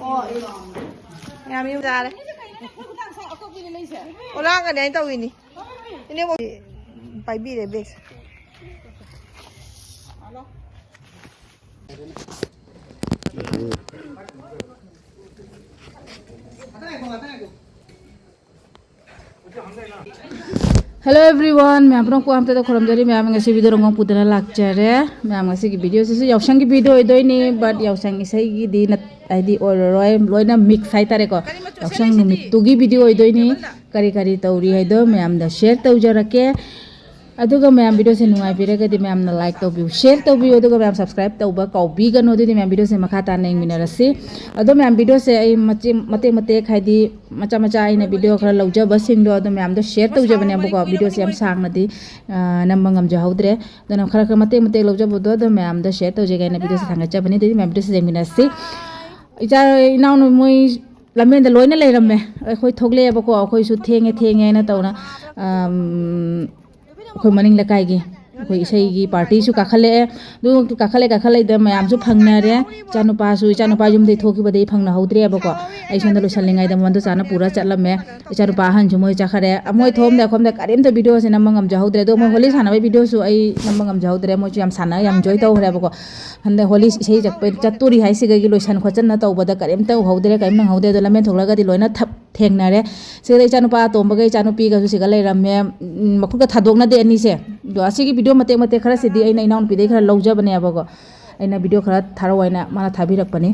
ꯌꯥꯝ ꯌꯨꯝ ꯆꯥꯔꯦ ꯑꯣꯂꯥꯡꯒꯅꯤ ꯑꯩꯅ ꯇꯧꯋꯤꯅꯤ ꯏꯅꯦ ꯄꯥꯏꯕꯤꯔꯦ ꯕꯦꯒꯁꯦ Hello everyone, मैं आपको को हम तो खोलम जरी मैं आमें ऐसे वीडियो रंगों पुदना लागचरे मैं आमें ऐसे की वीडियो से यावशंग की वीडियो इधर ही नहीं बट यावशंग इसे की दी न आईडी और रॉय ना मिक्स है तारे को यावशंग मिट्टू की वीडियो इधर ही नहीं करी करी तौरी है इधर मैं आम द शेयर तौ जरा के अदुगा मैं आम वीडियो से नुआई पिरे के दी मैं आम न लाइक तौ भी शेयर तौ भी अदुगा मैं आम सब्सक्राइब तौ बा कॉपी का नो दी मैं आम वीडियो से मखाता नहीं यengminnasi अदो मैं आम वीडियो से आई मते मते खाई दी मचा मचा आई ने वीडियो खरा लौजा बसिंग दो अदो मैं आम द शेयर तौ जबने अब को वीडियो से आम सांग नदी नंबंगम जहाउद्रे दन खरा खरा मते मते लौजा बोदो अदो मैं आम द शेयर तौ जगह ने वीडियो से सांगा जबने दी मैं वीडियो से yengminnasi इजा इनाउ नो मोई लमेन द लोइना लेरमे अखोई थोगले अब को अखोई सु थेंगे थेंगे ना तौना अखोई मनिंग लकाईगी अखोई इसेगी पार्टी सु काखले दु काखले द मयाम सु फंगनारे चानुपा जुम दे थोकी बदे फंगना हौद्रे अब को आई सोंद लोसलिंगाई द मंदो चाना पूरा चलमे चानुपा हन जु मोय चाखरे मोय थोम द करेम द वीडियो से नमंगम जहौद्रे दो मोय होली सानाबे वीडियो सु आई नमंगम जहौद्रे मोय याम साना याम जॉय तौ हरे अब को हंदे होली इसे जकपे चतुरी हाई सिगगी लोसन खोचन न तौबद करेम तौ हौद्रे करेम न हौदे दो लमेन थोगलागा दि लोइना थप थेंगनारे सिगले चानुपा तोंबगे चानुपी गा सिगा लेरमे मखुका थादोगना दे अनि से दो आसिगी वीडियो मते मते खरा सिदी आइना इनाउन पिदे खरा लौजबने अबगो आइना वीडियो खरा थारवाइना माना थाबिरकपनि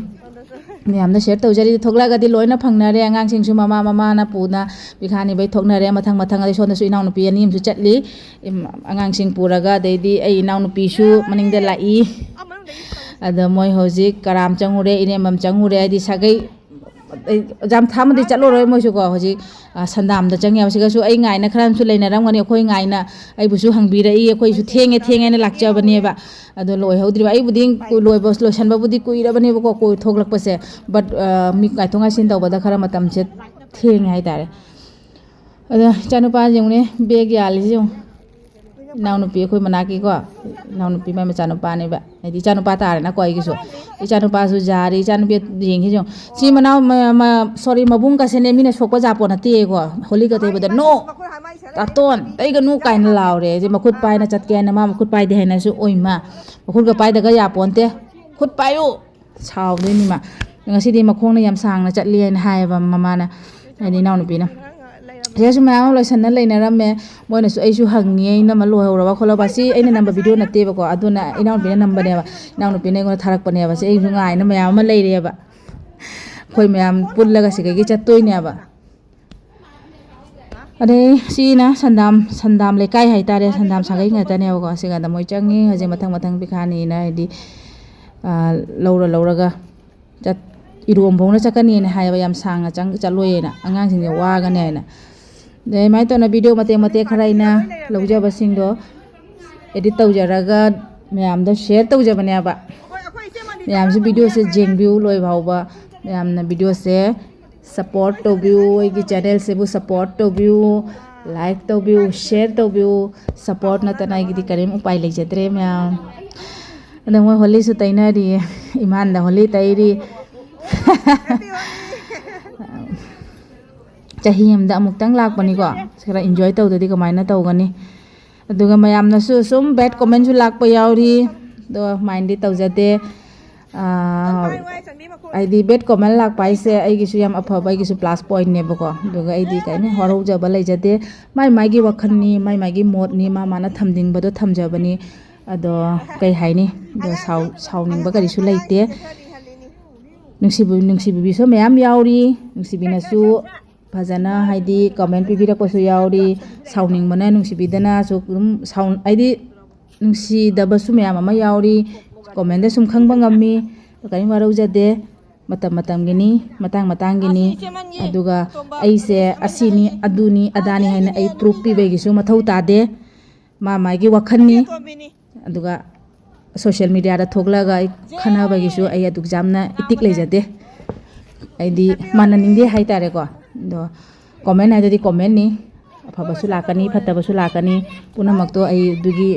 मैम शेयर तौजरी थोगलागदी लोइना फंगनारे आंगांसिंगसु ममा ना पुना बिखानी बै थोगनारे मथंग मथंग अदि सोनसु इनाउनुपि अनिमसु चटली आंगांसिंग पुरागा दैदी ऐ इनाउनुपिसु मनिंगदे लाई अद मोय होजिक कराम चंगुरे इनेमम चंगुरे आदि सागै जाम थामदि चलो रोय मोयसु को होजिक संदाम द चंगे अबसिगसु ऐ गायना खरामसु लेनारमगनि अखोय गायना ऐबुसु हंगबिरई अखोयसु थेंगे ना लाक्चबनेबा अदो लोय हौद्रिबा ऐबुदिं लोय बस लोसनबाबुदि कुइरबनेबा को कोय थोगलकपसे बट मी गायथोंगा सिन तौबदा खरा मतमसे थेंगे हाइतारे अदो चानुपा जेंगने बेग यालिजि नाउनुपी अखोय मनाकी को नाउनुपी मै मचानुपानेबा आइदि चानुपा तारेना को आइगिसु इचानुपासु जारी इचानुपी जेंगि जो सि मनाव सॉरी मबुंग कासेने मिने सोकपा जापो नते को होली गते बद नो तातोन तैगा नु काइन लावरे जे मखुत पाइना चटके ना मा मखुत पाइदे हैनासु ओइमा मखुत ग पाइदगा यापोनते खुद पायो सावदेनि मा ngasi मखोंना याम सांगना चटली हैना हायबा ममाना आइदि नाउनुपीना जेसु मैम लोसन लेनरमे मोइनसु ऐसु हंगी नम लोहरबा खोलबा सि ऐना नंबर वीडियो नतेबको अदुना इनाउनुपीना नंबरनेबा इनाउनुपीना गो थारकपनेबा सि ऐसु गायना मैम मा लेरेबा खोय मैम पुल्लगा सिगगी चत्तोइनेबा अरे सिना संदाम लेकाय हाइतारे संदाम सागै ngataनेबको सिगा द मोय चंगी हजे मथंग बिखानी ना इदि लौरगा चत इरोमबोंना चकनी ने हायबा याम सांगा चंग चलोयेना अंगांसिंग वागने हैना दे माइ तोना वीडियो मते खराइना लौजबसिंग दो एडिट तौजरगा मैम द शेयर तौजबनेबा मैम से वीडियो से जेंगबिउ लोय भावबा मैम ना वीडियो से सपोर्ट तौबिउ एगी चैनल से बु सपोर्ट तौबिउ लाइक तौबिउ शेयर तौबिउ सपोर्ट नतना एगी करेम उपाय लेजद्रे मैम अदम होली सु तैनारी इमान द होली तैरी चाही हमदा अमुक्तंग लाकपनिको खरा एन्जॉय तौददि कमाइना तौगनी अदुगा मयामनसु सुम बैड कमेंट सु लाकप यावरी दो माइंड तौजदे आइदि बैड कमेंट लाकपाइसे आइगिसु याम अफबा आइगिसु प्लस पॉइंट नेबको दुगा आइदि काइने हरौजबा लेजदे माइगी वखननी माइगी मोडनी माना थमदिंगबदो थमजबनी अदो कई हाइनी दो साउनिंगबा करिसु लेइते नुंसिबिसु मैम यावरी नुंसिबिनसु फजना हाइदि कमेंट पिबिरकसु यावरी साउनिंगबना नुंसिबिदना सु साउन आइदि नुंसिदबसु मैम अमा यावरी कमेंट दा सुम खंगबा ngami कई मारौजदे मतम मतंगिनी अदुगा ऐसे असिनी अदुनी अदानी हैना ऐ प्रूफ पिबेगिसु मथौ तादे मागी वखननी अदुगा सोशल मीडिया दा थोगलागा खनाबगिसु ऐ अदुग जामना इतिक लेजदे आइदि माननिंदे हाइतारे को दो कमेंट हाइदि कमेंट नि अफबसु लाकनी फत्तबसु लाकनी पुनमक्तो ऐ दुगी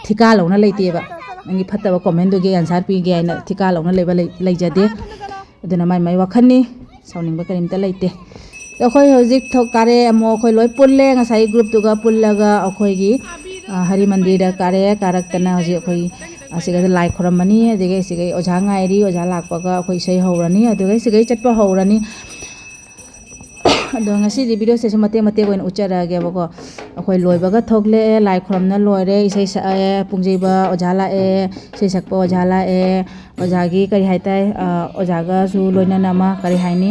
ठिका लौना लेतेबा नंगी फत्तब कमेंट दुगी आंसर पिगे आइना ठिका लौना लेबा लेजदे ꯑꯗꯨꯅ ꯃꯥꯏ ꯋꯥꯈꯜꯅꯤ ꯁꯥꯎꯅꯤꯡꯕ ꯀꯔꯤꯝꯇ ꯂꯩꯇꯦ ꯑꯩꯈꯣꯏ ꯍꯧꯖꯤꯛ ꯀꯥꯔꯦ ꯑꯃꯨꯛ ꯑꯩꯈꯣꯏ ꯂꯣꯏ ꯄꯨꯜꯂꯦ ꯉꯁꯥꯏ ꯒ꯭ꯔꯨꯞꯇꯨꯒ ꯄꯨꯜꯂꯒ ꯑꯩꯈꯣꯏꯒꯤ ꯍꯔꯤ ꯃꯟꯗꯤꯔꯗ ꯀꯥꯔꯦ ꯀꯥꯔꯛꯇꯅ ꯍꯧꯖꯤꯛ ꯑꯩꯈꯣꯏ ꯑꯁꯤꯒ ꯂꯥꯏ ꯈꯣꯏꯔꯝꯃꯅꯤ ꯑꯗꯒꯤ ꯁꯤꯒꯩ ꯑꯣꯖꯥ ꯉꯥꯏꯔꯤ ꯑꯣꯖꯥ ꯂꯥꯛꯄꯒ ꯑꯩꯈꯣꯏ ꯏꯁꯩ ꯍꯧꯔꯅꯤ ꯑꯗꯨꯒ ꯁꯤꯒꯩ ꯆꯠꯄ ꯍꯧꯔꯅꯤ ꯑꯗꯣ ꯉꯁꯤꯗꯤ ꯚꯤꯗꯤꯑꯣꯁꯦꯁꯨ ꯃꯇꯦꯛ ꯑꯣꯏꯅ ꯎꯠꯆꯔꯛꯑꯒꯦꯕꯀꯣ ꯑꯩꯈꯣꯏ ꯂꯣꯏꯕꯒ ꯊꯣꯛꯂꯛꯑꯦ ꯂꯥꯏ ꯈꯣꯏꯔꯝꯅ ꯂꯣꯏꯔꯦ ꯏꯁꯩ ꯁꯛꯑꯦ ꯄꯨꯡꯖꯩꯕ ꯑꯣꯖꯥ ꯂꯥꯛꯑꯦ ꯏꯁꯩ ꯁꯛꯄ ꯑꯣꯖꯥ ꯂꯥꯛꯑꯦ ꯑꯣꯖꯥꯒꯤ ꯀꯔꯤ ꯍꯥꯏꯇꯥꯔꯦ ꯑꯣꯖꯥꯒꯁꯨ ꯂꯣꯏꯅꯅ ꯑꯃ ꯀꯔꯤ ꯍꯥꯏꯅꯤ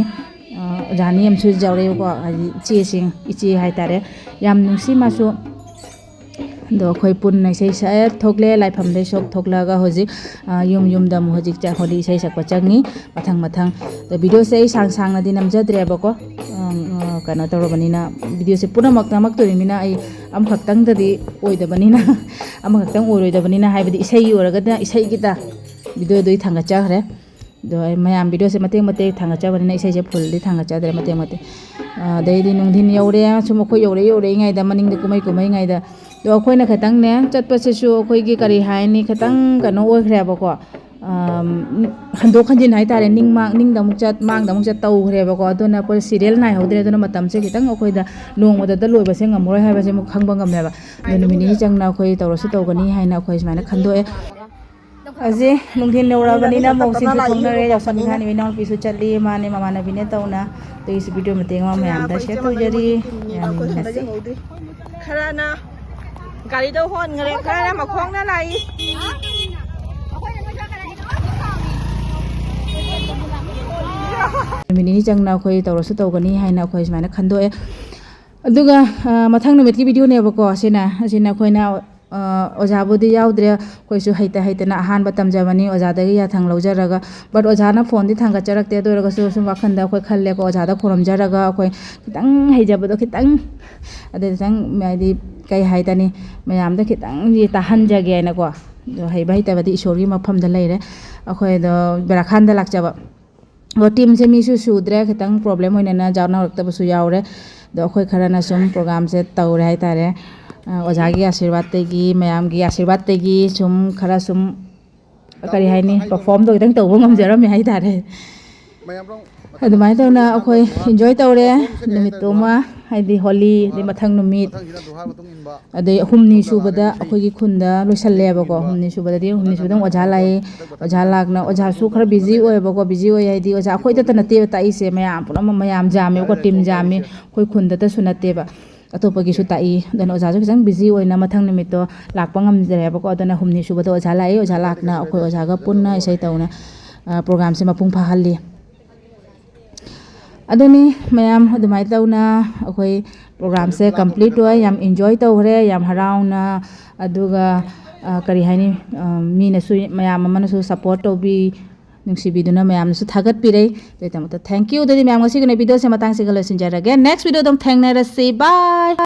ꯑꯣꯖꯥꯅꯤ ꯑꯃꯁꯨ ꯌꯥꯎꯔꯛꯑꯦꯕꯀꯣ ꯍꯥꯏꯗꯤ ꯏꯆꯦ ꯍꯥꯏꯇꯥꯔꯦ ꯌꯥꯝ ꯅꯨꯡꯁꯤ ꯃꯥꯁꯨ ꯑꯗꯣ ꯑꯩꯈꯣꯏ ꯄꯨꯟꯅ ꯏꯁꯩ ꯁꯛꯑꯦ ꯊꯣꯛꯂꯛꯑꯦ ꯂꯥꯏꯐꯝꯗꯩ ꯊꯣꯛꯂꯛꯑꯒ ꯍꯧꯖꯤꯛ ꯌꯨꯝꯗ ꯑꯃꯨꯛ ꯍꯧꯖꯤꯛ ꯍꯣꯂꯤ ꯏꯁꯩ ꯁꯛꯄ ꯆꯪꯉꯤ ꯃꯊꯪ ꯑꯗꯣ ꯚꯤꯗꯤꯑꯣꯁꯦ ꯑꯩ ꯁꯥꯡꯅꯗꯤ ꯅꯝꯖꯗ꯭ꯔꯦꯕꯀꯣ ꯀꯩꯅꯣ ꯇꯧꯔꯕꯅꯤ나 ꯚꯤꯗꯤꯑꯣꯁꯦ ꯄꯨꯝꯅꯃꯛ ꯅꯝꯃꯛꯇꯣꯔꯤꯕꯅꯤꯅ ꯑꯩ ꯑꯃꯈꯛꯇꯪꯗꯗꯤ ꯑꯣꯏꯗꯕꯅꯤꯅ ꯑꯃꯈꯛꯇꯪ ꯑꯣꯏꯔꯣꯏꯗꯕꯅꯤꯅ ꯍꯥꯏꯕꯗꯤ ꯏꯁꯩ ꯑꯣꯏꯔꯒꯅ ꯏꯁꯩꯒꯤꯗ ꯚꯤꯗꯤꯑꯣꯗꯨ ꯊꯥꯡꯒꯠꯆꯈ꯭ꯔꯦ ꯑꯗꯣ ꯑꯩ ꯃꯌꯥꯝ ꯚꯤꯗꯤꯑꯣꯁꯦ ꯃꯇꯦꯛ ꯊꯥꯡꯒꯠꯆꯕꯅꯤꯅ ꯏꯁꯩꯁꯦ ꯐꯨꯜꯗꯤ ꯊꯥꯡꯒꯠꯆꯗ꯭ꯔꯦ ꯃꯇꯦꯛ ꯑꯗꯩꯗꯤ ꯅꯨꯡꯊꯤꯟ ꯌꯧꯔꯦ ꯁꯨꯝ ꯑꯩꯈꯣꯏ ꯌꯧꯔꯛꯏꯉꯩꯗ ꯃꯅꯤꯡꯗ ꯀꯨꯝꯍꯩꯉꯩꯗ ꯑꯗꯣ ꯑꯩꯈꯣꯏꯅ ꯈꯤꯇꯪꯅꯦ ꯆꯠꯄꯁꯤꯁꯨ ꯑꯩꯈꯣꯏꯒꯤ ꯀꯔꯤ ꯍꯥꯏꯅꯤ ꯈꯤꯇꯪ ꯀꯩꯅꯣ ꯑꯣꯏꯈ꯭ꯔꯦꯕꯀꯣ ꯍꯟꯗꯣꯛ ꯍꯟꯖꯤꯟ ꯍꯥꯏꯇꯥꯔꯦ ꯅꯤꯡꯗ ꯑꯃꯨꯛ ꯆꯠ ꯃꯥꯡꯗ ꯑꯃꯨꯛ ꯆꯠ ꯇꯧꯈ꯭ꯔꯦꯕꯀꯣ ꯑꯗꯨꯅ ꯑꯩꯈꯣꯏ ꯁꯤꯔꯤꯌꯦꯜ ꯅꯥꯏꯍꯧꯗ꯭ꯔꯦ ꯑꯗꯨꯅ ꯃꯇꯝꯁꯦ ꯈꯤꯇꯪ ꯑꯩꯈꯣꯏꯗ ꯅꯣꯡꯃꯗ ꯂꯣꯏꯕꯁꯦ ꯉꯝꯃꯔꯣꯏ ꯍꯥꯏꯕꯁꯦ ꯑꯃꯨꯛ ꯈꯪꯕ ꯉꯝꯃꯦꯕ ꯑꯗꯣ ꯅꯨꯃꯤꯠ ꯅꯤꯅꯤ ꯆꯪꯅ ꯑꯩꯈꯣꯏ ꯇꯧꯔꯁꯨ ꯇꯧꯒꯅꯤ ꯍꯥꯏꯅ ꯑꯩꯈꯣꯏ ꯁꯨꯃꯥꯏꯅ ꯈꯟꯗꯣꯛꯑꯦ ꯍꯧꯖꯤꯛ ꯅꯨꯡꯊꯤꯟ ꯌꯧꯔꯛꯑꯕꯅꯤꯅ ꯃꯧꯁꯤꯡꯁꯨ ꯊꯣꯛꯅꯔꯦ ꯌꯥꯎꯁꯪ ꯏꯟꯈꯥꯟ ꯏꯅꯥꯎꯄꯤꯁꯨ ꯆꯠꯂꯤ ꯃꯥꯅꯦ ꯃꯃꯥꯟꯅꯕꯤꯅꯦ ꯇꯧꯅ ꯑꯗꯨꯒꯤꯁꯨ ꯚꯤꯗꯤꯑꯣ ꯃꯇꯦꯛ ꯑꯃ ꯃꯌꯥꯝꯗ ꯁꯦꯌꯔ ꯇꯧꯖꯔꯤ ꯌꯥꯝꯅꯁꯤ ꯈꯔꯅ ꯒꯥꯔꯤꯗ ꯍꯣꯟꯈ꯭ꯔꯦ ꯈꯔꯅ ꯃꯈꯣꯡꯅ ꯂꯥꯛꯏ ꯅꯨꯃꯤꯠ ꯅꯤꯅꯤ ꯆꯪꯅ ꯑꯩꯈꯣꯏ ꯇꯧꯔꯁꯨ ꯇꯧꯒꯅꯤ ꯍꯥꯏꯅ ꯑꯩꯈꯣꯏ ꯁꯨꯃꯥꯏꯅ ꯈꯟꯗꯣꯛꯑꯦ ꯑꯗꯨꯒ ꯃꯊꯪ ꯅꯨꯃꯤꯠꯀꯤ ꯚꯤꯗꯤꯑꯣꯅꯦꯕꯀோ ꯑꯁꯤꯅ ꯑꯩꯈꯣꯏꯅ ꯑꯣꯖꯥꯕꯨꯗꯤ ꯌꯥꯎꯗ꯭ꯔꯦ ꯑꯩꯈꯣꯏꯁꯨ ꯍꯩꯇꯅ ꯑꯍꯥꯟꯕ ꯇꯝꯖꯕꯅꯤ ꯑꯣꯖꯥꯗꯒꯤ ꯌꯥꯊꯪ ꯂꯧꯖꯔꯒ ꯕꯠ ꯑꯣꯖꯥꯅ ꯐꯣꯟꯗꯤ ꯊꯥꯡꯒꯠꯆꯔꯛꯇꯦ ꯑꯗꯨ ꯑꯣꯏꯔꯒꯁꯨ ꯁꯨꯝ ꯋꯥꯈꯜꯗ ꯑꯩꯈꯣꯏ ꯈꯜꯂꯦꯀꯣ ꯑꯣꯖꯥꯗ ꯈꯨꯔꯨꯝꯖꯔꯒ ꯑꯩꯈꯣꯏ ꯈꯤꯇꯪ ꯍꯩꯖꯕꯗꯣ ꯈꯤꯇꯪ ꯑꯗꯩ ꯈꯤꯇꯪ ꯍꯥꯏꯗꯤ ꯀꯩ ꯍꯥꯏꯇꯥꯅꯤ ꯃꯌꯥꯝꯗ ꯈꯤꯇꯪꯗꯤ ꯇꯥꯍꯟꯖꯒꯦ ꯍꯥꯏꯅꯀꯣ ꯑꯗꯣ ꯍꯩꯕ ꯍꯩꯇꯕꯗꯤ ꯏꯁꯣꯔꯒꯤ ꯃꯐꯝꯗ ꯂꯩꯔꯦ ꯑꯩꯈꯣꯏꯗꯣ ꯕꯦꯔꯥꯈꯥꯟꯗ ꯂꯥꯛꯆꯕ ꯑꯗꯣ ꯇꯤꯝꯁꯦ ꯃꯤꯁꯨ ꯁꯨꯗ꯭ꯔꯦ ꯈꯤꯇꯪ ꯄ꯭ꯔꯣꯕ꯭ꯂꯦꯝ ꯑꯣꯏꯅꯅ ꯌꯥꯎꯅꯔꯛꯇꯕꯁꯨ ꯌꯥꯎꯔꯦ ꯑꯗꯣ ꯑꯩꯈꯣꯏ ꯈꯔꯅ ꯁꯨꯝ ꯄ꯭ꯔꯣꯒꯥꯝꯁꯦ ꯇꯧꯔꯦ ꯍꯥꯏꯇꯥꯔꯦ ꯑꯣꯖꯥꯒꯤ ꯑꯥꯁꯤꯔꯋꯥꯗꯇꯒꯤ ꯃꯌꯥꯝꯒꯤ ꯑꯥꯁꯤꯔꯋꯥꯗꯇꯒꯤ ꯁꯨꯝ ꯈꯔ ꯁꯨꯝ ꯀꯔꯤ ꯍꯥꯏꯅꯤ ꯄꯔꯐꯣꯝꯗꯣ ꯈꯤꯇꯪ ꯇꯧꯕ ꯉꯝꯖꯔꯝꯃꯦ ꯍꯥꯏꯇꯥꯔꯦ ꯑꯗꯨꯃꯥꯏꯅ ꯇꯧꯅ ꯑꯩꯈꯣꯏ ꯏꯟꯖꯣꯏ ꯇꯧꯔꯦ ꯅꯨꯃꯤꯠꯇꯨꯃ ꯍꯥꯏꯗꯤ ꯍꯣꯂꯤ ꯑꯗꯩ ꯃꯊꯪ ꯅꯨꯃꯤꯠ ꯑꯗꯩ ꯍꯨꯝꯅꯤ ꯁꯨꯕꯗ ꯑꯩꯈꯣꯏꯒꯤ ꯈꯨꯟꯗ ꯂꯣꯏꯁꯜꯂꯦꯕꯀꯣ ꯍꯨꯝꯅꯤ ꯁꯨꯕꯗ ꯑꯣꯖꯥ ꯂꯥꯛꯏ ꯑꯣꯖꯥ ꯂꯥꯛꯅ ꯑꯣꯖꯥꯁꯨ ꯈꯔ ꯕꯤꯖꯤ ꯑꯣꯏꯌꯦꯕꯀꯣ ꯕꯤꯖꯤ ꯑꯣꯏ ꯍꯥꯏꯗꯤ ꯑꯣꯖꯥ ꯑꯩꯈꯣꯏꯗꯇ ꯅꯠꯇꯦꯕ ꯇꯥꯛꯏꯁꯦ ꯃꯌꯥꯝ ꯄꯨꯝꯅꯃꯛ ꯃꯌꯥꯝ ꯖꯥꯝꯃꯦꯕꯀꯣ ꯇꯤꯝ ꯖꯥꯝꯃꯤ ꯑꯩꯈꯣꯏ ꯈꯨꯟꯗꯇꯁꯨ ꯅꯠꯇꯦꯕ ꯑꯇꯣꯞꯄꯒꯤꯁꯨ ꯇꯥꯛꯏ ꯑꯗꯨꯅ ꯑꯣꯖꯥꯁꯨ ꯈꯤꯇꯪ ꯕꯤꯖꯤ ꯑꯣꯏꯅ ꯃꯊꯪ ꯅꯨꯃꯤꯠꯇꯣ ꯂꯥꯛꯄ ꯉꯝꯗ꯭ꯔꯦꯕꯀꯣ ꯑꯗꯨꯅ ꯍꯨꯝꯅꯤ ꯁꯨꯕꯗ ꯑꯣꯖꯥ ꯂꯥꯛꯏ ꯑꯣꯖꯥ ꯂꯥꯛꯅ ꯑꯩꯈꯣꯏ ꯑꯣꯖꯥꯒ ꯄꯨꯟꯅ ꯏꯁꯩ ꯇꯧꯅ ꯄ꯭ꯔꯣꯒ꯭ꯔꯥꯝꯁꯦ ꯃꯄꯨꯡ ꯐꯥꯍꯜꯂꯤ ꯑꯗꯨꯅꯤ ꯃꯌꯥꯝ ꯑꯗꯨꯃꯥꯏꯅ ꯇꯧꯅ ꯑꯩꯈꯣꯏ ꯄ꯭ꯔꯣꯒ꯭ꯔꯥꯝꯁꯦ ꯀꯝꯄ꯭ꯂꯤꯠ ꯑꯣꯏ ꯌꯥꯝ ꯏꯟꯖꯣꯏ ꯇꯧꯈ꯭ꯔꯦ ꯌꯥꯝ ꯍꯔꯥꯎꯅ ꯑꯗꯨꯒ ꯀꯔꯤ ꯍꯥꯏꯅꯤ ꯃꯤꯅꯁꯨ ꯃꯌꯥꯝ ꯑꯃꯅꯁꯨ ꯁꯞꯄꯣꯔꯠ ꯇꯧꯕꯤ ꯅꯨꯡꯁꯤꯕꯤꯗꯨꯅ ꯃꯌꯥꯝꯅꯁꯨ ꯊꯥꯒꯠꯄꯤꯔꯩ ꯑꯗꯨꯒꯤꯗꯃꯛꯇ ꯊꯦꯡꯛ ꯌꯨ ꯑꯗꯨꯗꯤ ꯃꯌꯥꯝ ꯉꯁꯤꯒꯤ ꯚꯤꯗꯤꯑꯣꯁꯦ ꯃꯇꯥꯡꯁꯤꯒ ꯂꯣꯏꯁꯤꯟꯖꯔꯒꯦ ꯅꯦꯛꯁ ꯚꯤꯗꯤꯑꯣ ꯑꯗꯨꯝ ꯊꯦꯡꯅꯔꯁꯤ ꯕꯥꯏ